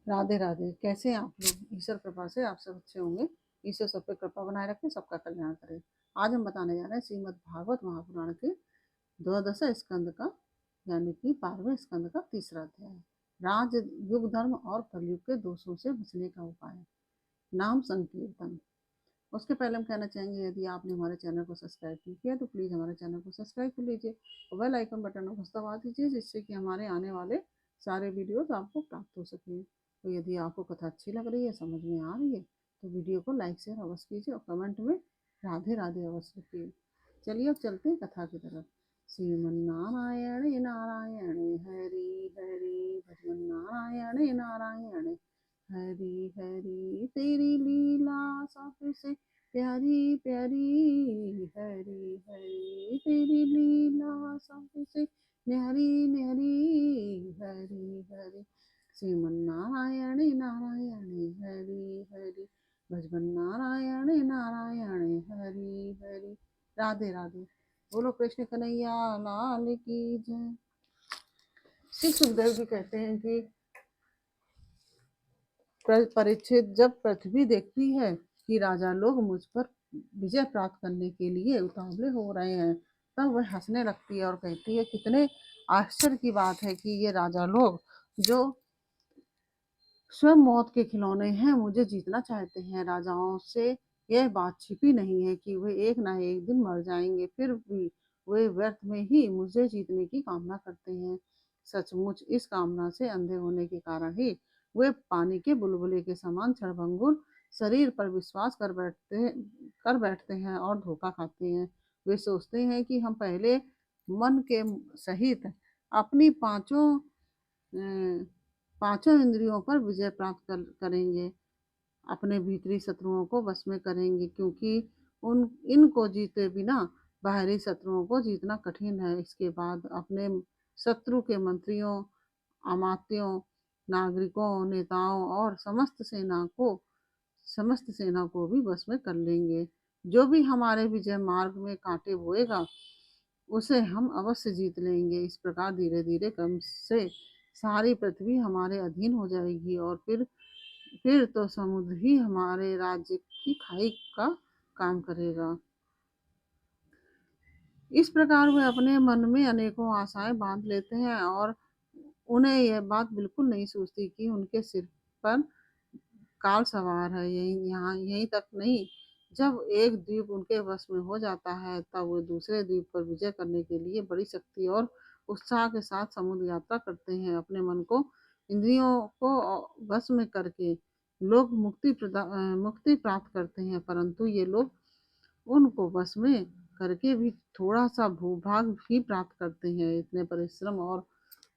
राधे राधे। कैसे हैं आप लोग? ईश्वर कृपा से आप सब अच्छे होंगे। ईश्वर सब पे कृपा बनाए रखे, सबका कल्याण करे। आज हम बताने जा रहे हैं श्रीमद् भागवत महापुराण के द्वादश स्कंद का यानी कि 12वें स्कंद का तीसरा अध्याय, राज युग धर्म और कलयुग के दोषों से बचने का उपाय, नाम संकीर्तन। उसके पहले हम कहना चाहेंगे, यदि आपने हमारे चैनल को सब्सक्राइब नहीं किया तो प्लीज़ हमारे चैनल को सब्सक्राइब कर लीजिए और बेल आइकन बटन को दबा दीजिए, जिससे कि हमारे आने वाले सारे वीडियोस आपको प्राप्त हो सकें। तो यदि आपको कथा अच्छी लग रही है, समझ में आ रही है, तो वीडियो को लाइक शेयर अवश्य कीजिए और कमेंट में राधे राधे अवश्य लिखिए। चलिए अब चलते हैं कथा की तरफ। श्रीमन्नारायण नारायण हरि हरि, भजन नारायण नारायण हरी हरी, तेरी लीला सबसे प्यारी प्यारी, हरी हरी तेरी लीला सबसे न्यारी न्यारी, हरी हरी। श्रीमन्नारायण नारायण हरि हरि, भजन नारायण नारायण हरि हरि। राधे राधे। बोलो कृष्ण कन्हैया लाल की जय। श्री सुखदेव जी कहते हैं कि परीक्षित, जब पृथ्वी देखती है कि राजा लोग मुझ पर विजय प्राप्त करने के लिए उतावले हो रहे हैं, तब वह हंसने लगती है और कहती है, कितने आश्चर्य की बात है कि ये राजा लोग जो स्वयं मौत के खिलौने हैं, मुझे जीतना चाहते हैं। राजाओं से यह बात छिपी नहीं है कि वे एक ना एक दिन मर जाएंगे, फिर भी वे व्यर्थ में ही मुझे जीतने की कामना करते हैं। सचमुच इस कामना से अंधे होने के कारण ही वे पानी के बुलबुले के समान क्षणभंगुर शरीर पर विश्वास कर बैठते हैं और धोखा खाते हैं। वे सोचते हैं कि हम पहले मन के सहित अपनी पांचों इंद्रियों पर विजय प्राप्त करेंगे, अपने भीतरी शत्रुओं को वश में करेंगे, क्योंकि उन इनको जीते बिना बाहरी शत्रुओं को जीतना कठिन है। इसके बाद अपने शत्रु के मंत्रियों, अमात्यों, नागरिकों, नेताओं और समस्त सेना को भी वश में कर लेंगे। जो भी हमारे विजय मार्ग में कांटे बोएगा, उसे हम अवश्य जीत लेंगे। इस प्रकार धीरे धीरे क्रम से सारी पृथ्वी हमारे अधीन हो जाएगी और फिर तो समुद्र ही हमारे राज्य की खाई का काम करेगा। इस प्रकार वे अपने मन में अनेकों आशाएं बांध लेते हैं और उन्हें यह बात बिल्कुल नहीं सूझती कि उनके सिर पर काल सवार है। यहीं तक नहीं, जब एक द्वीप उनके वश में हो जाता है, तब वे दूसरे द्वीप पर विजय करने के लिए बड़ी शक्ति और उत्साह के साथ समुद्र यात्रा करते हैं। अपने मन को, इंद्रियों को वश में करके लोग मुक्ति प्राप्त करते हैं, परंतु ये लोग उनको वश में करके भी थोड़ा सा भूभाग भी प्राप्त करते हैं। इतने परिश्रम और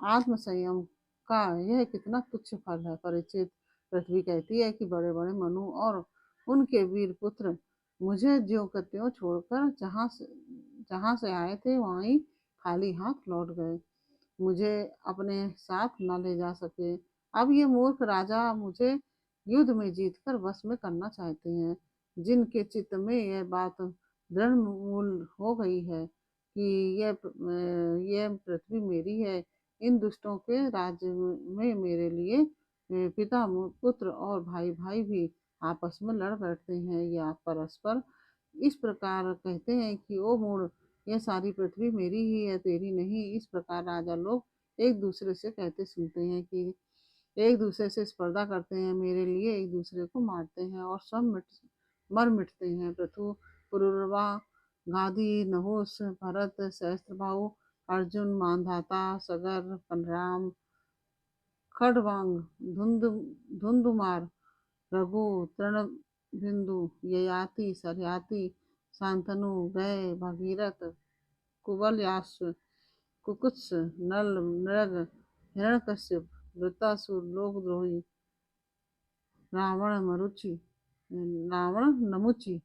आत्म संयम का यह कितना तुच्छ फल है। परीक्षित, पृथ्वी कहती है कि बड़े बड़े मनु और उनके वीर पुत्र मुझे ज्यों का त्यों छोड़कर जहाँ से आए थे वहीं खाली हाथ लौट गए, मुझे अपने साथ न ले जा सके। अब ये मूर्ख राजा मुझे युद्ध में जीतकर वश में करना चाहते हैं। जिनके चित्त में यह बात दृढ़ मूल हो गई है कि यह पृथ्वी मेरी है, इन दुष्टों के राज्य में मेरे लिए पिता पुत्र और भाई भाई भी आपस में लड़ बैठते हैं या परस्पर इस प्रकार कहते हैं कि ओ मूढ़, यह सारी पृथ्वी मेरी ही है, तेरी नहीं। इस प्रकार राजा लोग एक दूसरे से कहते सुनते हैं कि एक दूसरे से स्पर्धा करते हैं, मेरे लिए एक दूसरे को मारते हैं और सब मर मिटते हैं। पृथु, पुरुरवा, गाधी, नहुस, भरत, सहस्त्रबाहु, अर्जुन, मानधाता, सगर, बलराम, खड़वांग, धुंधुमार, रघु, तृणबिंदु, ययाति, सरयाति, शांतनु, गय, भगीरथ, कुबलयाश्व, कुकुत्स, नल, मृग, हिरण्यकश्यप, वृत्तासुर, लोकद्रोही, रावण नमुचि,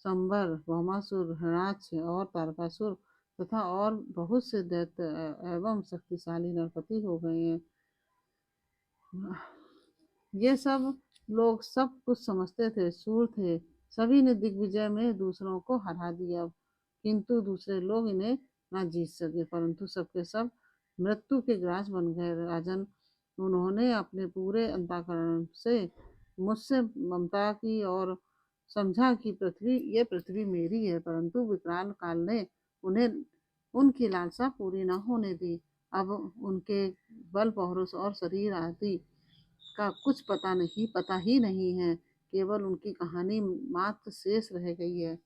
संबर, भौमासुर, हरणाक्ष और तारकासुर तथा और बहुत से दैत्य एवं शक्तिशाली नरपति हो गए हैं। ये सब लोग सब कुछ समझते थे, शूर थे, सभी ने दिग्विजय में दूसरों को हरा दिया, किंतु दूसरे लोग इन्हें ना जीत सके, परंतु सबके सब मृत्यु के ग्रास बन गए। राजन, उन्होंने अपने पूरे अंतःकरण से मुझसे ममता की और समझा कि ये पृथ्वी मेरी है, परंतु विकराल काल ने उन्हें उनकी लालसा पूरी न होने दी। अब उनके बल, पौरुष और शरीर आदि का कुछ पता ही नहीं है, केवल उनकी कहानी मात्र शेष रह गई है।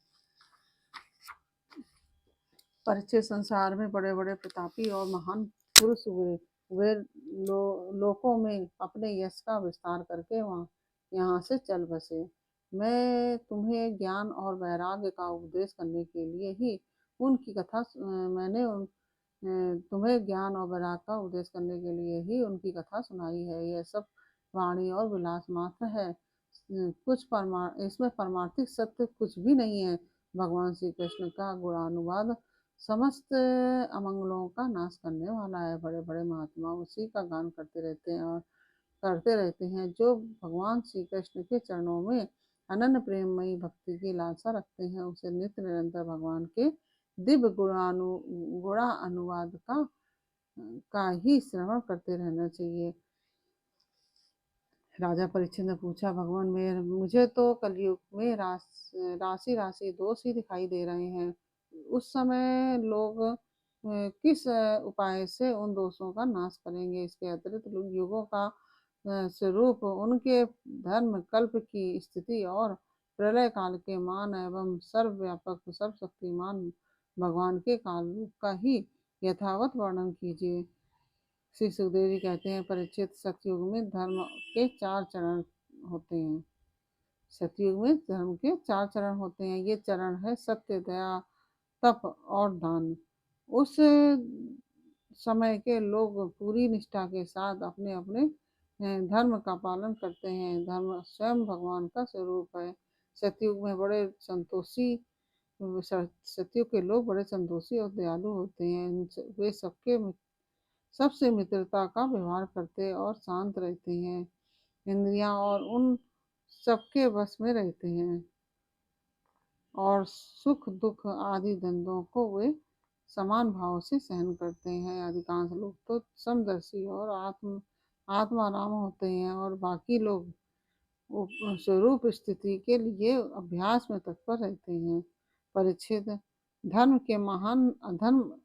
परीक्षित, संसार में बड़े बड़े प्रतापी और महान पुरुष हुए, वे लोकों में अपने यश का विस्तार करके यहाँ से चल बसे। मैं तुम्हें ज्ञान और वैराग्य का उपदेश करने के लिए ही उनकी कथा मैंने तुम्हें ज्ञान और वैराग्य का उपदेश करने के लिए ही उनकी कथा सुनाई है। यह सब वाणी और विलास मात्र है। इसमें परमार्थिक सत्य कुछ भी नहीं है। भगवान श्री कृष्ण का गुणानुवाद समस्त अमंगलों का नाश करने वाला है। बड़े बड़े महात्मा उसी का गान करते रहते हैं। जो भगवान श्री कृष्ण के चरणों में अनन्य प्रेममयी भक्ति की लालसा रखते हैं, उसे नित्य निरंतर भगवान के दिव्य गुणा अनुवाद का ही श्रवण करते रहना चाहिए। राजा परीक्षित ने पूछा, भगवान मुझे तो कलयुग में राशि राशि दोष ही दिखाई दे रहे हैं। उस समय लोग किस उपाय से उन दोषों का नाश करेंगे? इसके अतिरिक्त युगों का स्वरूप, उनके धर्म कल्प की स्थिति और प्रलय काल के मान एवं सर्वव्यापक सर्वशक्तिमान भगवान के काल का ही यथावत वर्णन कीजिए। श्री सुखदेव जी कहते हैं, परीक्षित, सतयुग में धर्म के 4 चरण होते हैं। सतयुग में धर्म के 4 चरण होते हैं। ये चरण है सत्य, दया, तप और दान। उस समय के लोग पूरी निष्ठा के साथ अपने अपने धर्म का पालन करते हैं। धर्म स्वयं भगवान का स्वरूप है। सतयुग में सतयुग के लोग बड़े संतोषी और दयालु होते हैं। वे सबसे मित्रता का व्यवहार करते और शांत रहते हैं। इंद्रियां और उन सबके बस में रहते हैं और सुख दुख आदि द्वंद्वों को वे समान भाव से सहन करते हैं। अधिकांश लोग तो समदर्शी और आत्माराम होते हैं और बाकी लोग स्वरूप स्थिति के लिए अभ्यास में तत्पर रहते हैं। परीक्षित, धर्म के महान अधर्म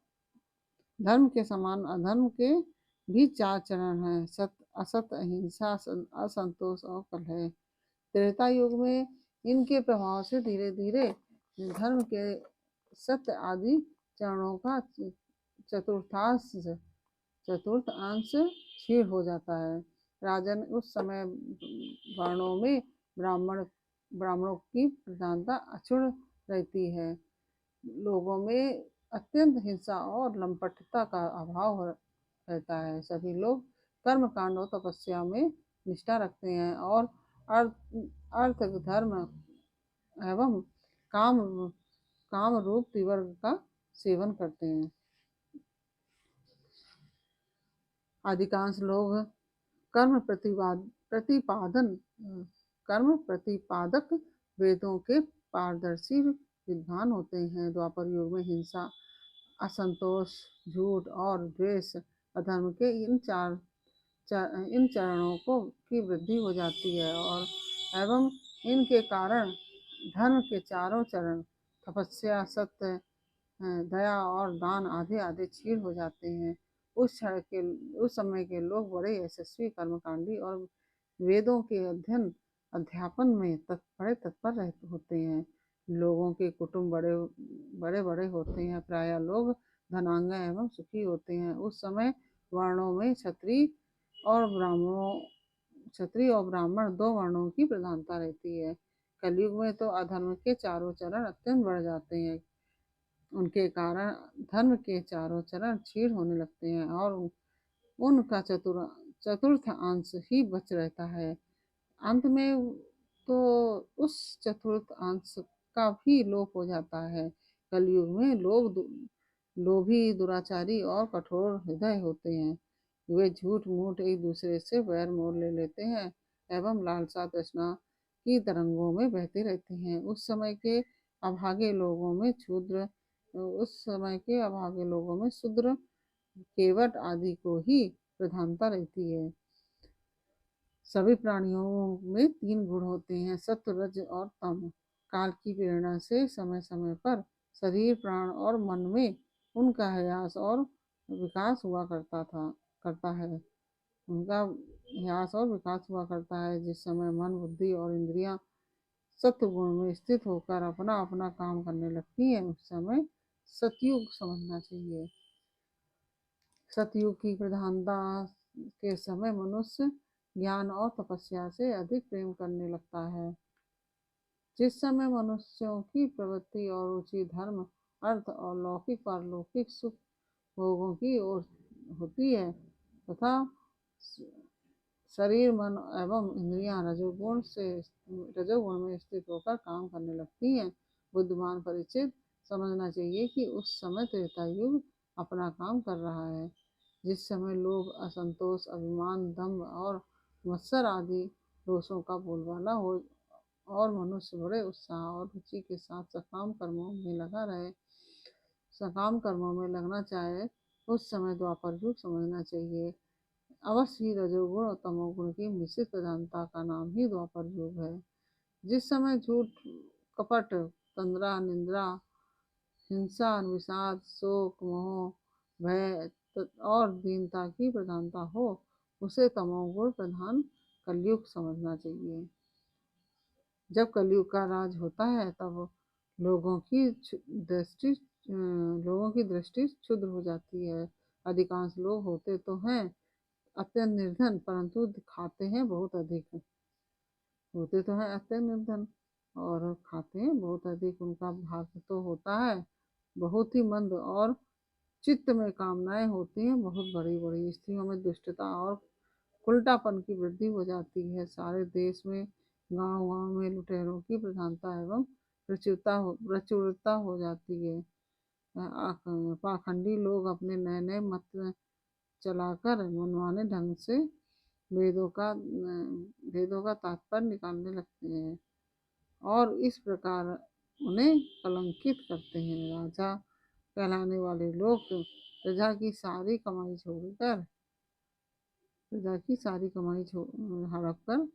धर्म के समान अधर्म के भी 4 चरण हैं, सत्य, असत, अहिंसा, असंतोष और कलह। त्रेता युग में इनके प्रभाव से धीरे धीरे धर्म के सत्य आदि चरणों का चतुर्थ अंश क्षीण हो जाता है। राजन, उस समय वर्णों में ब्राह्मणों की प्रधानता अक्षुण्ण रहती है। लोगों में अत्यंत हिंसा और लंपटता का अभाव रहता है। सभी लोग कर्म कांड और तपस्या में निष्ठा रखते हैं और अर्थ धर्म एवं काम काम रूप त्रिवर्ग का सेवन करते हैं। अधिकांश लोग कर्म प्रतिपादन कर्म प्रतिपादक वेदों के पारदर्शी विद्वान होते हैं। द्वापर युग में हिंसा, असंतोष, झूठ और द्वेष, अधर्म के इन चरणों की वृद्धि हो जाती है और एवं इनके कारण धर्म के 4 चरण तपस्या, सत्य, दया और दान आधे आधे क्षीण हो जाते हैं। उस समय के लोग बड़े यशस्वी, कर्मकांडी और वेदों के अध्यापन में बड़े तत्पर होते हैं। लोगों के कुटुंब बड़े बड़े होते हैं। प्रायः लोग धनांग एवं सुखी होते हैं। उस समय वर्णों में क्षत्रिय और ब्राह्मण 2 वर्णों की प्रधानता रहती है। कलयुग में तो अधर्म के 4 चरण अत्यंत बढ़ जाते हैं। उनके कारण धर्म के 4 चरण क्षीण होने लगते हैं और उनका चतुर्थ अंश ही बच रहता है। अंत में तो उस चतुर्थ अंश का भी लोप हो जाता है। कलयुग में लोग लोभी, दुराचारी और कठोर हृदय होते हैं। वे झूठ मूठ एक दूसरे से वैर मोल ले लेते हैं एवं लालसा तृष्णा की तरंगों में बहते रहते हैं। उस समय के अभागे लोगों में शूद्र, केवट आदि को ही प्रधानता रहती है। सभी प्राणियों में 3 गुण होते हैं, सत्व, रज और तम। काल की प्रेरणा से समय समय पर शरीर, प्राण और मन में उनका ह्रास और विकास हुआ करता है। उनका ह्रास और विकास हुआ करता है। जिस समय मन, बुद्धि और इंद्रियां सत्व गुण में स्थित होकर अपना अपना काम करने लगती है, उस समय सतयुग समझना चाहिए। सतयुग की प्रधानता के समय मनुष्य ज्ञान और तपस्या से अधिक प्रेम करने लगता है। जिस समय मनुष्यों की प्रवृत्ति और रुचि धर्म, अर्थ और लौकिक पारलौकिक सुख भोगों की ओर होती है तथा शरीर, मन एवं इंद्रियां रजोगुण में स्थित होकर काम करने लगती हैं, बुद्धिमान परिचित समझना चाहिए कि उस समय त्रेता युग अपना काम कर रहा है। जिस समय लोभ, असंतोष, अभिमान, दंभ और मत्सर आदि दोषों का बोलबाला हो और मनुष्य बड़े उत्साह और रुचि के साथ सकाम कर्मों में लगना चाहे, उस समय द्वापर युग समझना चाहिए। अवश्य ही रजोगुण और तमोगुण की मिश्रित प्रधानता का नाम ही द्वापर युग है। जिस समय झूठ, कपट, तंद्रा, निंद्रा, हिंसा, विषाद, शोक, मोह, भय और दीनता की प्रधानता हो, उसे तमोगुण प्रधान कलयुग समझना चाहिए। जब कलयुग का राज होता है तब लोगों की दृष्टि क्षुद्र हो जाती है। अधिकांश लोग होते तो हैं अत्यंत निर्धन, परंतु खाते हैं बहुत अधिक। होते तो हैं अत्यंत निर्धन और खाते हैं बहुत अधिक। उनका भाग्य तो होता है बहुत ही मंद और चित्त में कामनाएं होती हैं बहुत बड़ी बड़ी। स्त्रियों में दुष्टता और उल्टापन की वृद्धि हो जाती है। सारे देश में, गांव गांव में लुटेरों की प्रधानता एवं प्रचुरता हो जाती है। पाखंडी लोग अपने नए नए मत चलाकर मनमाने ढंग से वेदों का तात्पर्य निकालने लगते हैं और इस प्रकार उन्हें कलंकित करते हैं। राजा कहलाने वाले लोग प्रजा की सारी कमाई छोड़कर प्रजा की सारी कमाई हड़प कर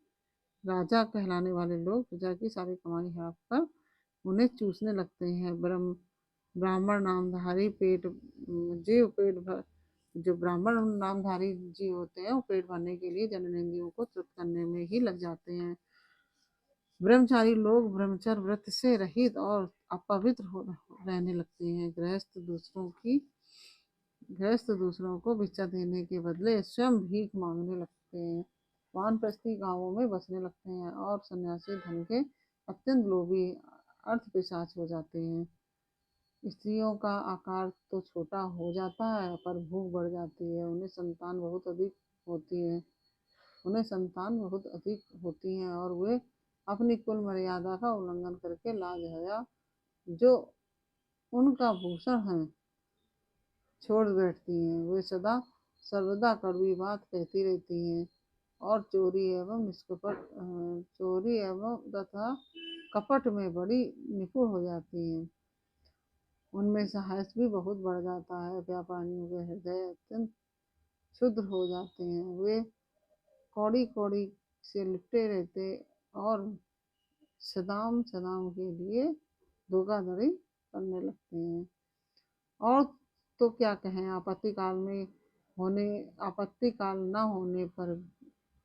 राजा कहलाने वाले लोग प्रजा की सारी कमाई हड़प कर उन्हें चूसने लगते हैं। ब्राह्मण नामधारी पेट भर जो ब्राह्मण नामधारी जीव होते हैं वो पेट भरने के लिए जननेंद्रियों को तृप्त करने में ही लग जाते हैं। ब्रह्मचारी लोग ब्रह्मचर्य व्रत से रहित और अपवित्र रहने लगते हैं। गृहस्थ दूसरों को भिक्षा देने के बदले स्वयं भीख मांगने लगते हैं। वानप्रस्थी गांवों में बसने लगते हैं और सन्यासी धन के अत्यंत लोभी अर्थ पिशाच हो जाते हैं। स्त्रियों का आकार तो छोटा हो जाता है पर भूख बढ़ जाती है। उन्हें संतान बहुत अधिक होती हैं और वे अपनी कुल मर्यादा का उल्लंघन करके लाज हया जो उनका भूषण है छोड़ बैठती हैं। वे सदा सर्वदा कड़वी बात कहती रहती हैं और चोरी एवं तथा कपट में बड़ी निपुण हो जाती हैं। उनमें साहस भी बहुत बढ़ जाता है। व्यापारियों के हृदय अत्यंत क्षुद्र हो जाते हैं। वे कौड़ी कौड़ी से लिपटे रहते और सदाम सदाम के लिए धोखाधड़ी करने लगते हैं। और तो क्या कहें, आपत्ति काल न होने पर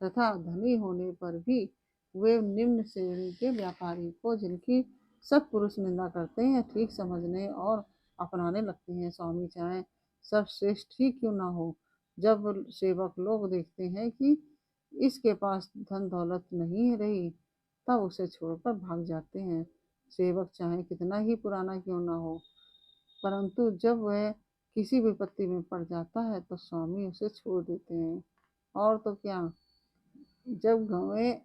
तथा धनी होने पर भी वे निम्न श्रेणी के व्यापारी को जिनकी सत्पुरुष निंदा करते हैं ठीक समझने और अपनाने लगते हैं। स्वामी चाहे सब श्रेष्ठ ही क्यों ना हो, जब सेवक लोग देखते हैं कि इसके पास धन दौलत नहीं रही तब उसे छोड़कर भाग जाते हैं। सेवक चाहे कितना ही पुराना क्यों ना हो, परंतु जब वह किसी विपत्ति में पड़ जाता है तो स्वामी उसे छोड़ देते हैं। और तो क्या, जब गवें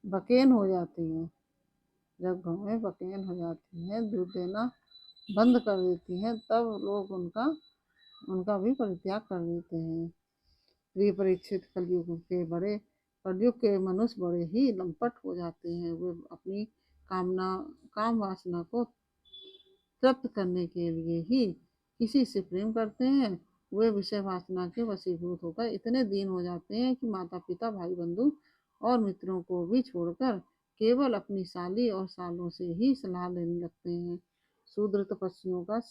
बकेन हो जाती हैं दूध देना बंद कर देती हैं तब लोग उनका भी परित्याग कर देते हैं। प्रिय परीक्षित, कलयुग के मनुष्य बड़े ही लंपट हो जाते हैं। वे अपनी काम वासना को तृप्त करने के लिए ही किसी से प्रेम करते हैं वे विषय वासना के वशीभूत होकर इतने दीन हो जाते हैं कि माता पिता भाई बंधु और मित्रों को भी छोड़कर केवल अपनी साली और सालों से ही सलाह लेने लगते हैं। शूद्र तपस्वियों का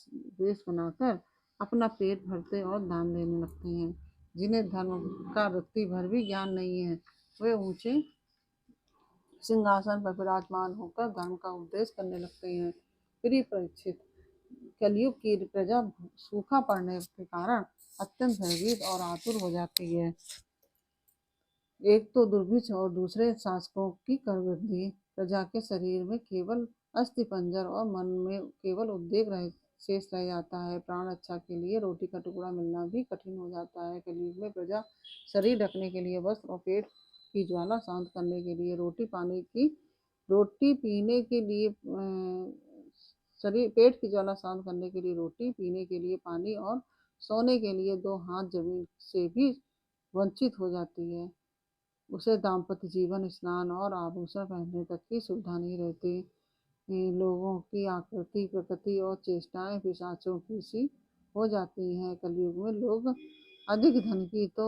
वेश बनाकर अपना पेट भरते और दान लेने लगते हैं। जिन्हें धर्म का रत्ती भर भी ज्ञान नहीं है, वे ऊंचे सिंहासन पर विराजमान होकर धर्म का उपदेश करने लगते हैं। प्रिय परीक्षित, कलयुग की प्रजा सूखा पड़ने के कारण अत्यंत भयभीत और आतुर हो जाती है। एक तो दुर्भिक्ष और दूसरे शासकों की कर वृद्धि। प्रजा के शरीर में केवल अस्थि पंजर और मन में केवल उद्वेग शेष रह जाता है। प्राण रक्षा के लिए रोटी का टुकड़ा मिलना भी कठिन हो जाता है। कलयुग में प्रजा शरीर ढकने के लिए वस्त्र और पेट की ज्वाला शांत करने के लिए रोटी पीने के लिए शरीर पेट की ज्वाला शांत करने के लिए रोटी, पीने के लिए पानी और सोने के लिए दो हाथ जमीन से भी वंचित हो जाती है। उसे दाम्पत्य जीवन, स्नान और आभूषण पहनने तक की सुविधा नहीं रहती। लोगों की आकृति, प्रकृति और चेष्टाएं पिशाचों की सी हो जाती हैं। कलयुग में लोग अधिक धन की तो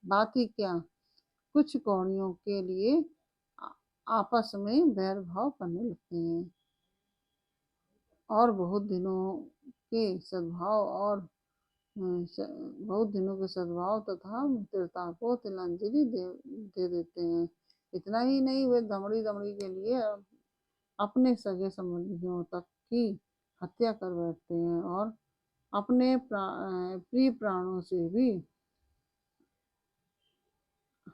बात ही क्या, कुछ कौड़ियों के लिए आपस में बैर भाव करने लगते हैं और बहुत दिनों के सद्भाव तथा मित्रता को तिलांजलि दे देते हैं। इतना ही नहीं, वे दमड़ी दमड़ी के लिए अपने सगे संबंधियों तक की हत्या कर बैठते हैं और अपने प्रिय प्राणों से भी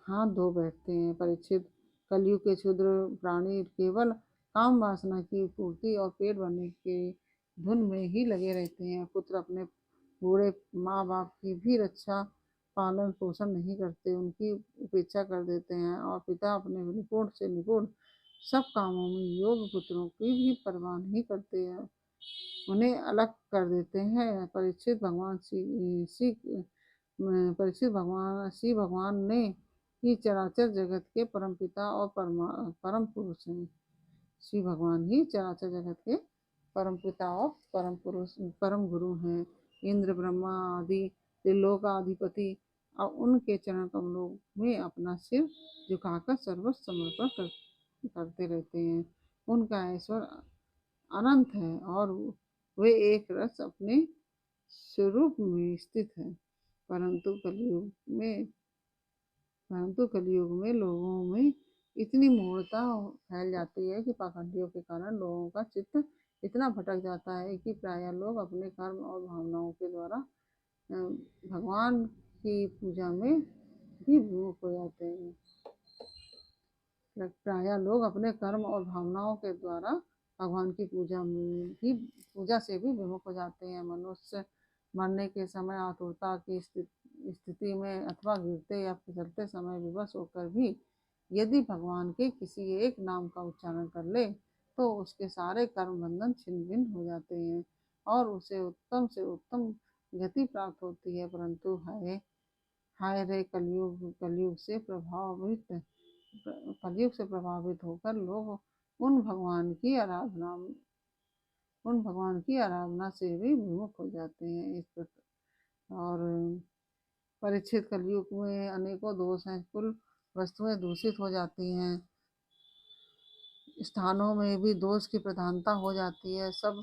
हाथ धो बैठते हैं। परीक्षित, कलयुग के क्षुद्र प्राणी केवल काम वासना की पूर्ति और पेट भरने के धुन में ही लगे रहते हैं। पुत्र अपने बूढ़े माँ बाप की भी रक्षा पालन पोषण नहीं करते, उनकी उपेक्षा कर देते हैं और पिता अपने निपुण से निपुण सब कामों में योग पुत्रों की भी परवाह नहीं करते हैं, उन्हें अलग कर देते हैं। परीक्षित, भगवान श्री भगवान ने ही चराचर जगत के परम पिता और परम पुरुष हैं। श्री भगवान ही चराचर जगत के परम पिता और परम पुरुष परम गुरु हैं। इंद्र ब्रह्मा आदि त्रिलोकाधिपति और उनके चरण कमलों में अपना सिर झुकाकर सर्वस्व समर्पण करते रहते हैं। उनका ऐश्वर्य अनंत है और वे एक रस अपने स्वरूप में स्थित है। परंतु कलयुग में लोगों में इतनी मूढ़ता फैल जाती है कि पाखंडियों के कारण लोगों का चित्त इतना भटक जाता है कि प्रायः लोग अपने कर्म और भावनाओं के द्वारा भगवान की पूजा में भी विमुख हो जाते हैं। प्रायः लोग अपने कर्म और भावनाओं के द्वारा भगवान की पूजा से भी विमुख हो जाते हैं। मनुष्य मरने के समय आतुरता की स्थिति में अथवा गिरते या फिसलते समय विवश होकर भी यदि भगवान के किसी एक नाम का उच्चारण कर ले तो उसके सारे कर्म बंधन छिन्न भिन्न हो जाते हैं और उसे उत्तम से उत्तम गति प्राप्त होती है। परंतु हाय रे, कलयुग से प्रभावित होकर लोग उन भगवान की आराधना से भी विमुख हो जाते हैं। इस प्रकार और परीक्षित, कलयुग में अनेकों दोष हैं। कुल वस्तुएं दूषित हो जाती हैं, स्थानों में भी दोष की प्रधानता हो जाती है। सब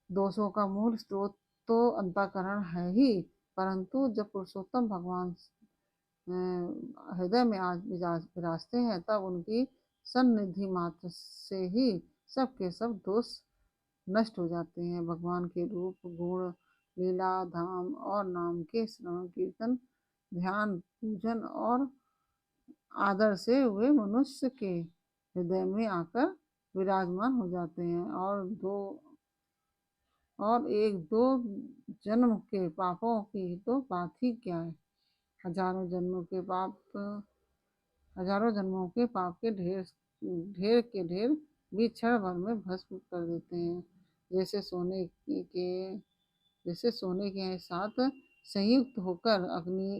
दोषों का मूल स्रोत तो अंतःकरण है ही, परंतु जब पुरुषोत्तम भगवान हृदय में आज विराजते हैं तब उनकी सन्निधि मात्र से ही सब के सब दोष नष्ट हो जाते हैं। भगवान के रूप, गुण, लीला, धाम और नाम के श्रवण, कीर्तन, ध्यान, पूजन और आदर से वे मनुष्य के हृदय में आकर विराजमान हो जाते हैं और एक दो जन्म के पापों की तो बात ही क्या है। हजारों जन्मों के पाप के ढेर भी क्षण भर में भस्म कर देते हैं। जैसे सोने के साथ संयुक्त होकर अग्नि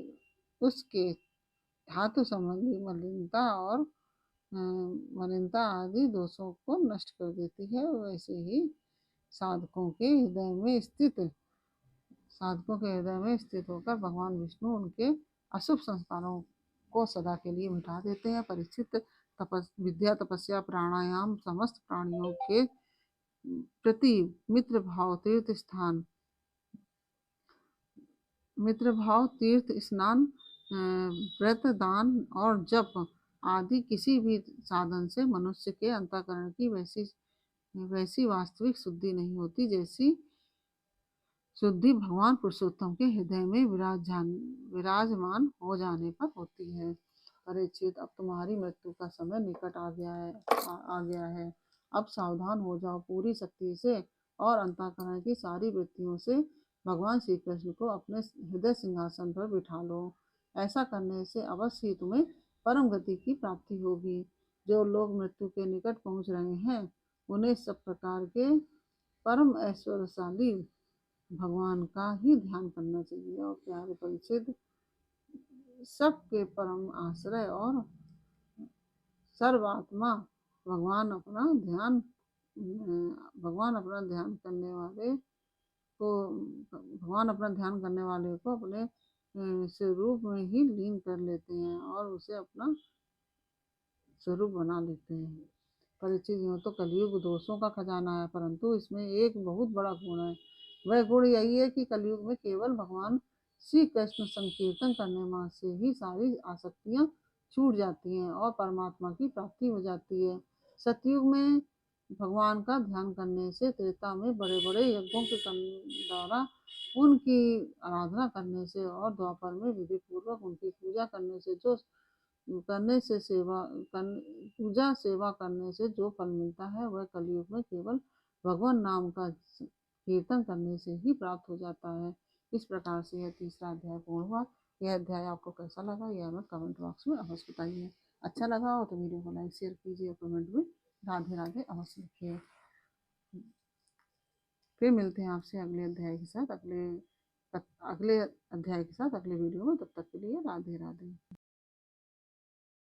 उसके धातु संबंधी मलिनता आदि दोषों को नष्ट कर देती है, वैसे ही साधकों के हृदय में स्थित साधकों के हृदय में स्थित होकर भगवान विष्णु उनके अशुभ संस्कारों को सदा के लिए मिटा देते हैं। परीक्षित, विद्या, तपस्या, प्राणायाम, समस्त प्राणियों के प्रति मित्र भाव, तीर्थ स्नान, व्रत, दान और जप आदि किसी भी साधन से मनुष्य के अंतःकरण की वैसी वास्तविक शुद्धि नहीं होती जैसी शुद्धि भगवान पुरुषोत्तम के हृदय में विराजमान हो जाने पर होती है। परीक्षित, अब तुम्हारी मृत्यु का समय निकट आ गया है। अब सावधान हो जाओ, पूरी शक्ति से और अंतःकरण की सारी वृत्तियों से भगवान श्री कृष्ण को अपने हृदय सिंहासन पर बिठा लो। ऐसा करने से अवश्य ही तुम्हें परम गति की प्राप्ति होगी। जो लोग मृत्यु के निकट पहुंच रहे हैं उन्हें सब प्रकार के परम ऐश्वर्यशाली भगवान का ही ध्यान करना चाहिए। और प्यारे परीक्षित, सबके परम आश्रय और सर्वात्मा भगवान अपना ध्यान भगवान अपना ध्यान करने वाले को भगवान अपना ध्यान करने वाले को अपने स्वरूप में ही लीन कर लेते हैं और उसे अपना स्वरूप बना लेते हैं। परीक्षित, यूँ तो कलयुग दोषों का खजाना है, परंतु इसमें एक बहुत बड़ा गुण है। वह गुण यही है कि कलयुग में केवल भगवान श्री कृष्ण संकीर्तन करने मात्र से ही सारी आसक्तियां छूट जाती हैं और परमात्मा की प्राप्ति हो जाती है। सतयुग में भगवान का ध्यान करने से, त्रेता में बड़े बड़े यज्ञों के द्वारा उनकी आराधना करने से और द्वापर में विधि पूर्वक उनकी पूजा करने से करने से सेवा पूजा सेवा करने से जो फल मिलता है वह कलयुग में केवल भगवान नाम का कीर्तन करने से ही प्राप्त हो जाता है। इस प्रकार से यह तीसरा अध्याय पूर्ण हुआ। यह अध्याय आपको कैसा लगा यह हमें कमेंट बॉक्स में अवश्य बताइए। अच्छा लगा हो तो वीडियो को लाइक शेयर कीजिए, कमेंट में राधे राधे अवश्य लिखिए। फिर मिलते हैं आपसे अगले अध्याय के साथ, अगले अध्याय के साथ अगले वीडियो में। तब तक के लिए राधे राधे।